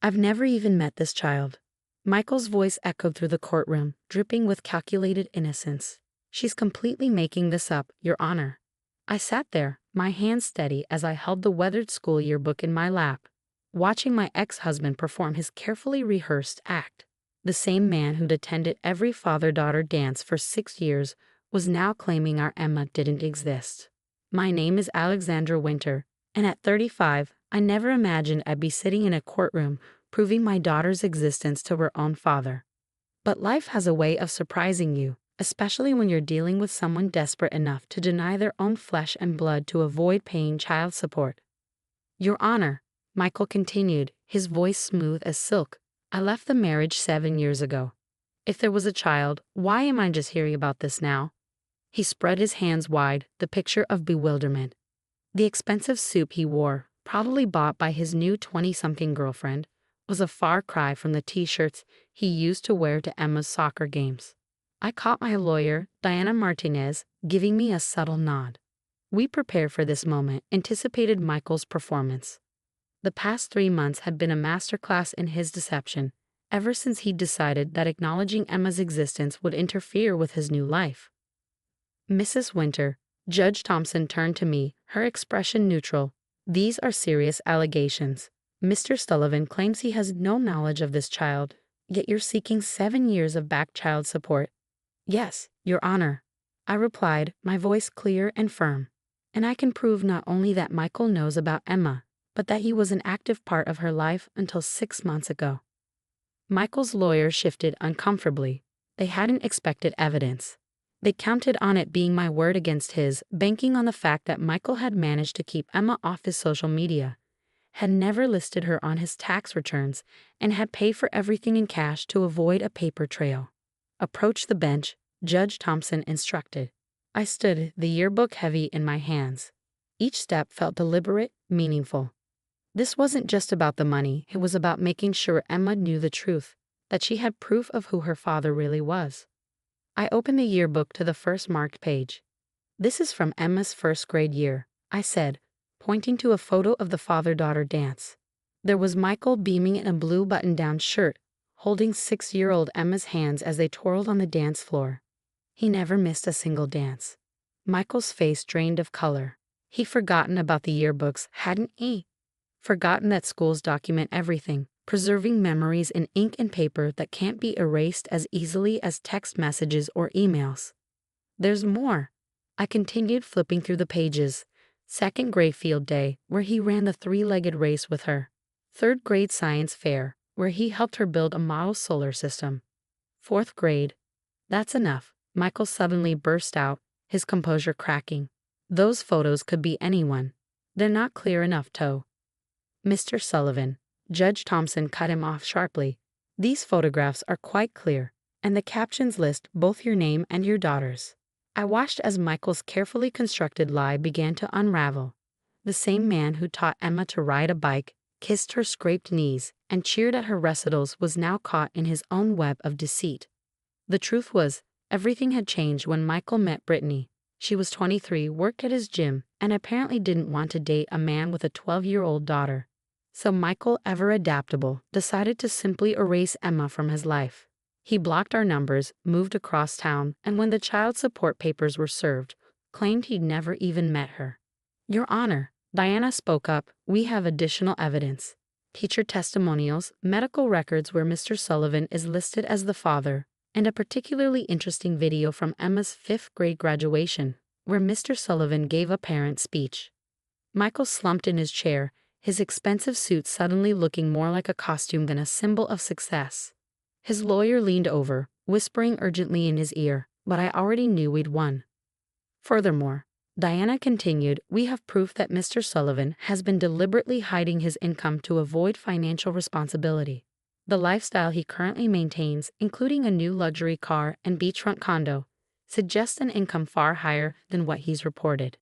I've never even met this child. Michael's voice echoed through the courtroom, dripping with calculated innocence. She's completely making this up, Your Honor. I sat there, my hands steady as I held the weathered school yearbook in my lap, watching my ex-husband perform his carefully rehearsed act. The same man who'd attended every father-daughter dance for 6 years was now claiming our Emma didn't exist. My name is Alexandra Winter, and at 35, I never imagined I'd be sitting in a courtroom proving my daughter's existence to her own father. But life has a way of surprising you, especially when you're dealing with someone desperate enough to deny their own flesh and blood to avoid paying child support. Your Honor, Michael continued, his voice smooth as silk, I left the marriage 7 years ago. If there was a child, why am I just hearing about this now? He spread his hands wide, the picture of bewilderment. The expensive suit he wore, probably bought by his new 20-something girlfriend, was a far cry from the t-shirts he used to wear to Emma's soccer games. I caught my lawyer, Diana Martinez, giving me a subtle nod. We prepared for this moment, anticipated Michael's performance. The past 3 months had been a masterclass in his deception, ever since he'd decided that acknowledging Emma's existence would interfere with his new life. Mrs. Winter, Judge Thompson turned to me, her expression neutral. These are serious allegations. Mr. Sullivan claims he has no knowledge of this child, yet you're seeking 7 years of back child support. Yes, Your Honor, I replied, my voice clear and firm. And I can prove not only that Michael knows about Emma, but that he was an active part of her life until 6 months ago. Michael's lawyer shifted uncomfortably. They hadn't expected evidence. They counted on it being my word against his, banking on the fact that Michael had managed to keep Emma off his social media, had never listed her on his tax returns, and had paid for everything in cash to avoid a paper trail. Approach the bench, Judge Thompson instructed. I stood, the yearbook heavy in my hands. Each step felt deliberate, meaningful. This wasn't just about the money, it was about making sure Emma knew the truth, that she had proof of who her father really was. I opened the yearbook to the first marked page. This is from Emma's first grade year, I said, pointing to a photo of the father-daughter dance. There was Michael beaming in a blue button-down shirt, holding 6-year-old Emma's hands as they twirled on the dance floor. He never missed a single dance. Michael's face drained of color. He'd forgotten about the yearbooks, hadn't he? Forgotten that schools document everything, preserving memories in ink and paper that can't be erased as easily as text messages or emails. There's more. I continued flipping through the pages. 2nd grade field day, where he ran the 3-legged race with her. 3rd grade science fair, where he helped her build a model solar system. 4th grade. That's enough, Michael suddenly burst out, his composure cracking. Those photos could be anyone. They're not clear enough, Toe. Mr. Sullivan, Judge Thompson cut him off sharply. These photographs are quite clear, and the captions list both your name and your daughter's. I watched as Michael's carefully constructed lie began to unravel. The same man who taught Emma to ride a bike, kissed her scraped knees, and cheered at her recitals was now caught in his own web of deceit. The truth was, everything had changed when Michael met Brittany. She was 23, worked at his gym, and apparently didn't want to date a man with a 12-year-old daughter. So Michael, ever adaptable, decided to simply erase Emma from his life. He blocked our numbers, moved across town, and when the child support papers were served, claimed he'd never even met her. Your Honor, Diana spoke up, we have additional evidence. Teacher testimonials, medical records where Mr. Sullivan is listed as the father, and a particularly interesting video from Emma's 5th grade graduation, where Mr. Sullivan gave a parent speech. Michael slumped in his chair, his expensive suit suddenly looking more like a costume than a symbol of success. His lawyer leaned over, whispering urgently in his ear, but I already knew we'd won. Furthermore, Diana continued, we have proof that Mr. Sullivan has been deliberately hiding his income to avoid financial responsibility. The lifestyle he currently maintains, including a new luxury car and beachfront condo, suggests an income far higher than what he's reported.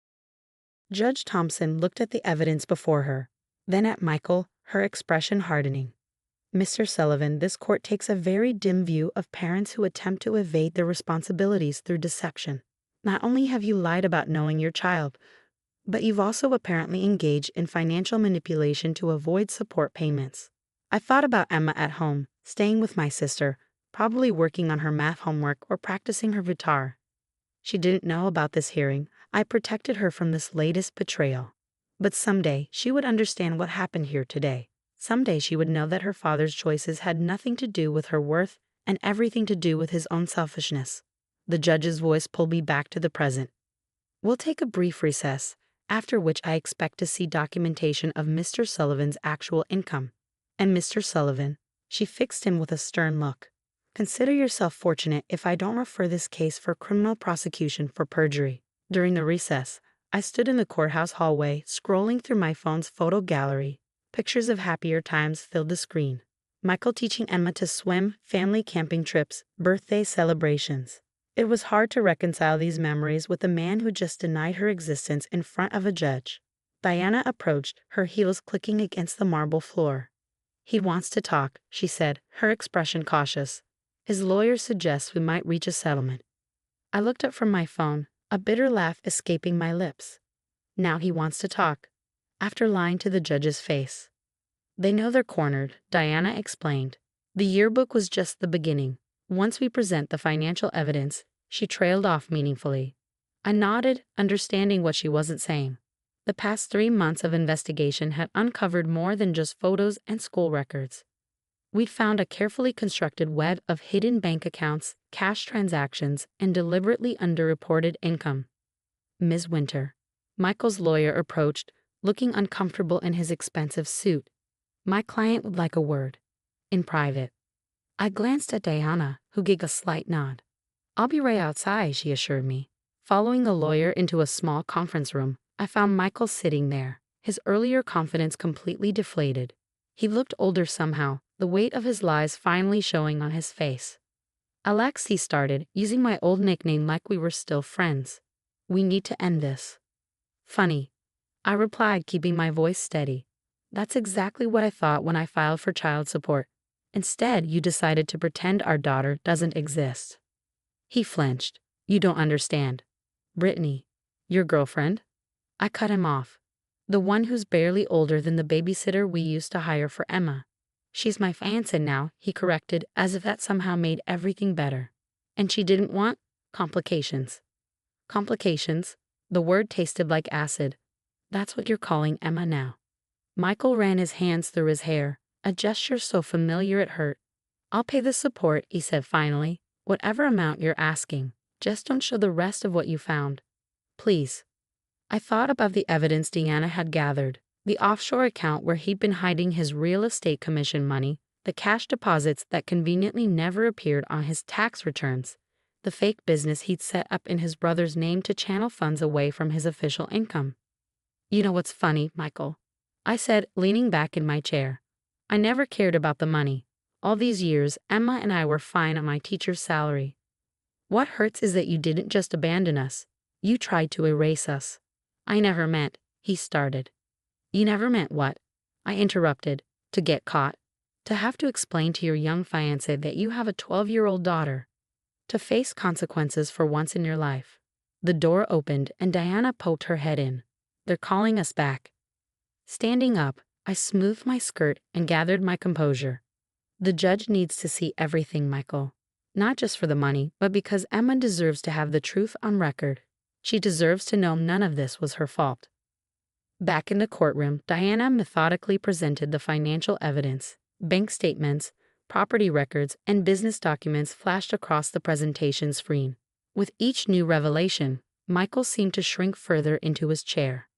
Judge Thompson looked at the evidence before her, then at Michael, her expression hardening. Mr. Sullivan, this court takes a very dim view of parents who attempt to evade their responsibilities through deception. Not only have you lied about knowing your child, but you've also apparently engaged in financial manipulation to avoid support payments. I thought about Emma at home, staying with my sister, probably working on her math homework or practicing her guitar. She didn't know about this hearing. I protected her from this latest betrayal. But someday she would understand what happened here today. Someday she would know that her father's choices had nothing to do with her worth and everything to do with his own selfishness. The judge's voice pulled me back to the present. We'll take a brief recess, after which I expect to see documentation of Mr. Sullivan's actual income. And Mr. Sullivan, she fixed him with a stern look. Consider yourself fortunate if I don't refer this case for criminal prosecution for perjury. During the recess, I stood in the courthouse hallway, scrolling through my phone's photo gallery. Pictures of happier times filled the screen. Michael teaching Emma to swim, family camping trips, birthday celebrations. It was hard to reconcile these memories with the man who just denied her existence in front of a judge. Diana approached, her heels clicking against the marble floor. He wants to talk, she said, her expression cautious. His lawyer suggests we might reach a settlement. I looked up from my phone, a bitter laugh escaping my lips. Now he wants to talk, after lying to the judge's face. They know they're cornered, Diana explained. The yearbook was just the beginning. Once we present the financial evidence, she trailed off meaningfully. I nodded, understanding what she wasn't saying. The past 3 months of investigation had uncovered more than just photos and school records. We'd found a carefully constructed web of hidden bank accounts, cash transactions, and deliberately underreported income. Ms. Winter. Michael's lawyer approached, looking uncomfortable in his expensive suit. My client would like a word. In private. I glanced at Diana, who gave a slight nod. I'll be right outside, she assured me. Following the lawyer into a small conference room, I found Michael sitting there, his earlier confidence completely deflated. He looked older somehow, the weight of his lies finally showing on his face. Alex, he started, using my old nickname like we were still friends. We need to end this. Funny. I replied, keeping my voice steady. That's exactly what I thought when I filed for child support. Instead, you decided to pretend our daughter doesn't exist. He flinched. You don't understand. Brittany, your girlfriend? I cut him off. The one who's barely older than the babysitter we used to hire for Emma. She's my fiancée now, he corrected, as if that somehow made everything better. And she didn't want complications. Complications? The word tasted like acid. That's what you're calling Emma now. Michael ran his hands through his hair, a gesture so familiar it hurt. I'll pay the support, he said finally, whatever amount you're asking. Just don't show the rest of what you found. Please. I thought about the evidence Deanna had gathered, the offshore account where he'd been hiding his real estate commission money, the cash deposits that conveniently never appeared on his tax returns, the fake business he'd set up in his brother's name to channel funds away from his official income. You know what's funny, Michael? I said, leaning back in my chair. I never cared about the money. All these years, Emma and I were fine on my teacher's salary. What hurts is that you didn't just abandon us. You tried to erase us. I never meant, he started. You never meant what? I interrupted. To get caught. To have to explain to your young fiancé that you have a 12-year-old daughter. To face consequences for once in your life. The door opened and Diana poked her head in. They're calling us back. Standing up, I smoothed my skirt and gathered my composure. The judge needs to see everything, Michael. Not just for the money, but because Emma deserves to have the truth on record. She deserves to know none of this was her fault. Back in the courtroom, Diana methodically presented the financial evidence. Bank statements, property records, and business documents flashed across the presentation screen. With each new revelation, Michael seemed to shrink further into his chair.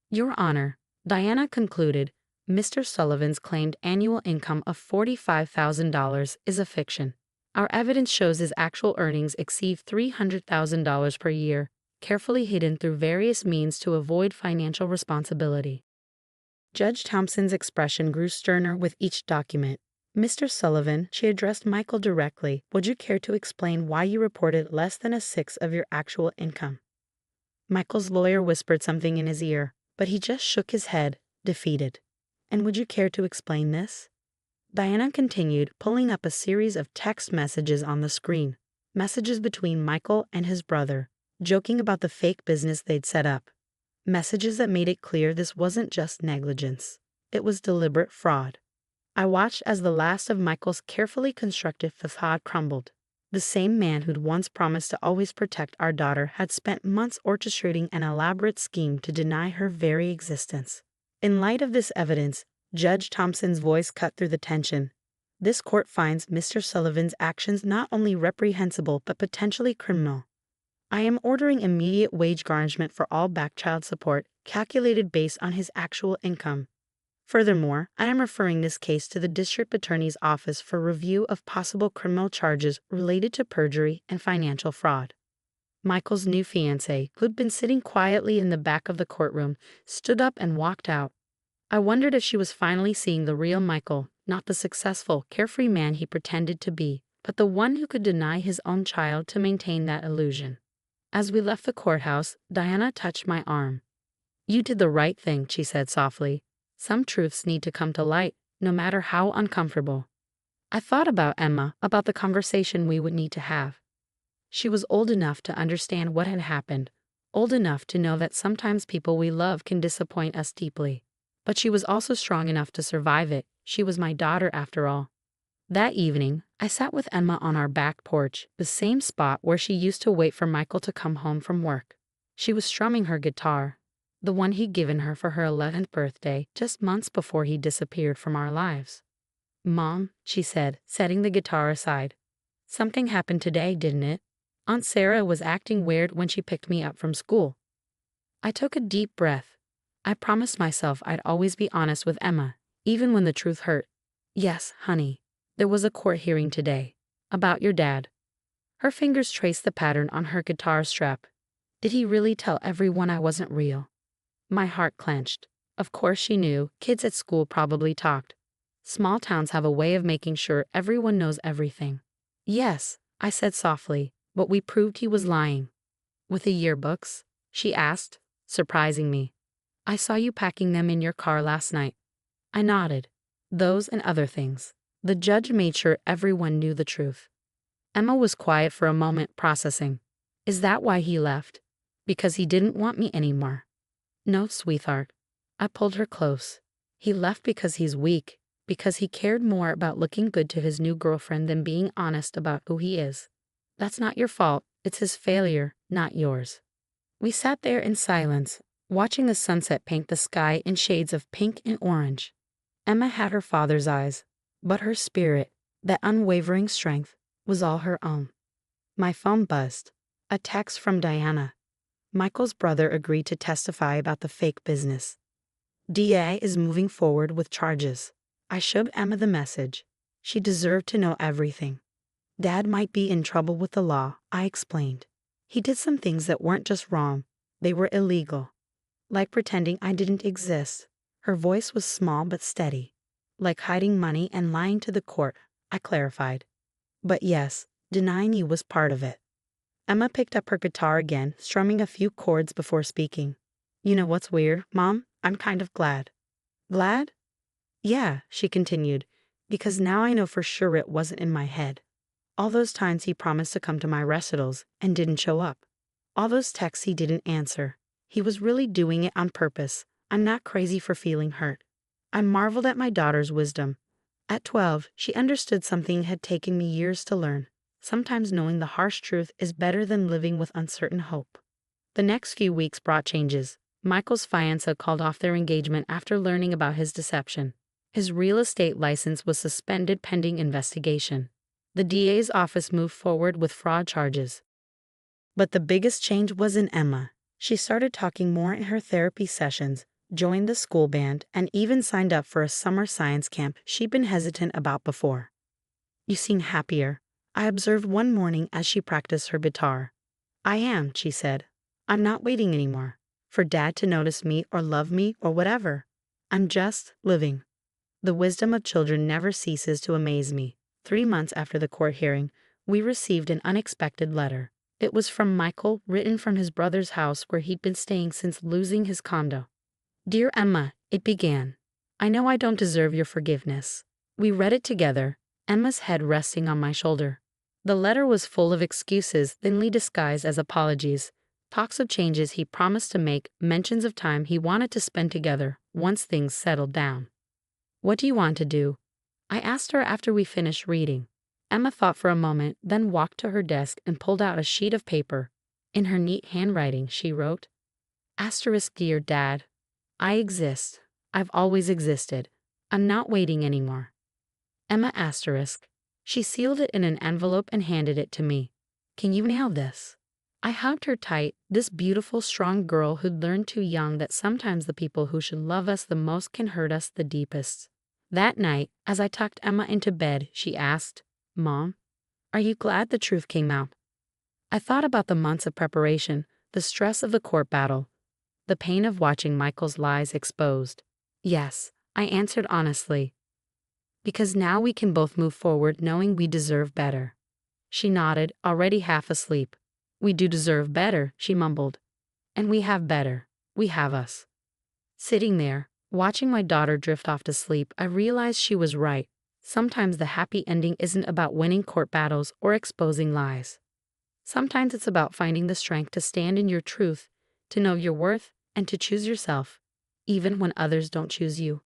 Your Honor, Diana concluded, Mr. Sullivan's claimed annual income of $45,000 is a fiction. Our evidence shows his actual earnings exceed $300,000 per year, carefully hidden through various means to avoid financial responsibility. Judge Thompson's expression grew sterner with each document. Mr. Sullivan, she addressed Michael directly, would you care to explain why you reported less than a sixth of your actual income? Michael's lawyer whispered something in his ear, but he just shook his head, defeated. And would you care to explain this? Diana continued, pulling up a series of text messages on the screen. Messages between Michael and his brother, joking about the fake business they'd set up. Messages that made it clear this wasn't just negligence. It was deliberate fraud. I watched as the last of Michael's carefully constructed facade crumbled. The same man who'd once promised to always protect our daughter had spent months orchestrating an elaborate scheme to deny her very existence. In light of this evidence, Judge Thompson's voice cut through the tension. This court finds Mr. Sullivan's actions not only reprehensible but potentially criminal. I am ordering immediate wage garnishment for all back child support, calculated based on his actual income. Furthermore, I am referring this case to the District Attorney's Office for review of possible criminal charges related to perjury and financial fraud. Michael's new fiancée, who'd been sitting quietly in the back of the courtroom, stood up and walked out. I wondered if she was finally seeing the real Michael, not the successful, carefree man he pretended to be, but the one who could deny his own child to maintain that illusion. As we left the courthouse, Diana touched my arm. "You did the right thing," she said softly. "Some truths need to come to light, no matter how uncomfortable." I thought about Emma, about the conversation we would need to have. She was old enough to understand what had happened, old enough to know that sometimes people we love can disappoint us deeply. But she was also strong enough to survive it. She was my daughter after all. That evening, I sat with Emma on our back porch, the same spot where she used to wait for Michael to come home from work. She was strumming her guitar, the one he'd given her for her 11th birthday, just months before he disappeared from our lives. "Mom," she said, setting the guitar aside. "Something happened today, didn't it? Aunt Sarah was acting weird when she picked me up from school." I took a deep breath. I promised myself I'd always be honest with Emma, even when the truth hurt. "Yes, honey. There was a court hearing today. About your dad." Her fingers traced the pattern on her guitar strap. "Did he really tell everyone I wasn't real?" My heart clenched. Of course she knew. Kids at school probably talked. Small towns have a way of making sure everyone knows everything. "Yes," I said softly, "but we proved he was lying." "With the yearbooks?" she asked, surprising me. "I saw you packing them in your car last night." I nodded. "Those and other things." The judge made sure everyone knew the truth. Emma was quiet for a moment, processing. "Is that why he left? Because he didn't want me anymore?" "No, sweetheart." I pulled her close. "He left because he's weak, because he cared more about looking good to his new girlfriend than being honest about who he is. That's not your fault. It's his failure, not yours." We sat there in silence, watching the sunset paint the sky in shades of pink and orange. Emma had her father's eyes, but her spirit, that unwavering strength, was all her own. My phone buzzed. A text from Diana. Michael's brother agreed to testify about the fake business. DA is moving forward with charges. I showed Emma the message. She deserved to know everything. Dad might be in trouble with the law, I explained. He did some things that weren't just wrong, they were illegal. Like pretending I didn't exist. Her voice was small but steady. Like hiding money and lying to the court, I clarified. But yes, denying you was part of it. Emma picked up her guitar again, strumming a few chords before speaking. "You know what's weird, Mom? I'm kind of glad." "Glad?" "Yeah," she continued, "because now I know for sure it wasn't in my head. All those times he promised to come to my recitals and didn't show up. All those texts he didn't answer. He was really doing it on purpose. I'm not crazy for feeling hurt." I marveled at my daughter's wisdom. At 12, she understood something had taken me years to learn. Sometimes knowing the harsh truth is better than living with uncertain hope. The next few weeks brought changes. Michael's fiancée called off their engagement after learning about his deception. His real estate license was suspended pending investigation. The DA's office moved forward with fraud charges. But the biggest change was in Emma. She started talking more in her therapy sessions, joined the school band, and even signed up for a summer science camp she'd been hesitant about before. "You seem happier," I observed one morning as she practiced her guitar. "I am," she said. "I'm not waiting anymore for Dad to notice me or love me or whatever. I'm just living." The wisdom of children never ceases to amaze me. 3 months after the court hearing, we received an unexpected letter. It was from Michael, written from his brother's house where he'd been staying since losing his condo. "Dear Emma," it began, "I know I don't deserve your forgiveness." We read it together, Emma's head resting on my shoulder. The letter was full of excuses thinly disguised as apologies, talks of changes he promised to make, mentions of time he wanted to spend together once things settled down. "What do you want to do?" I asked her after we finished reading. Emma thought for a moment, then walked to her desk and pulled out a sheet of paper. In her neat handwriting, she wrote, Asterisk, dear Dad, I exist. I've always existed. I'm not waiting anymore. Emma asterisk. She sealed it in an envelope and handed it to me. Can you nail this? I hugged her tight, this beautiful, strong girl who'd learned too young that sometimes the people who should love us the most can hurt us the deepest. That night, as I tucked Emma into bed, she asked, Mom, are you glad the truth came out? I thought about the months of preparation, the stress of the court battle, the pain of watching Michael's lies exposed. Yes, I answered honestly. Because now we can both move forward knowing we deserve better. She nodded, already half asleep. We do deserve better, she mumbled. And we have better. We have us. Sitting there, watching my daughter drift off to sleep, I realized she was right. Sometimes the happy ending isn't about winning court battles or exposing lies. Sometimes it's about finding the strength to stand in your truth, to know your worth, and to choose yourself, even when others don't choose you.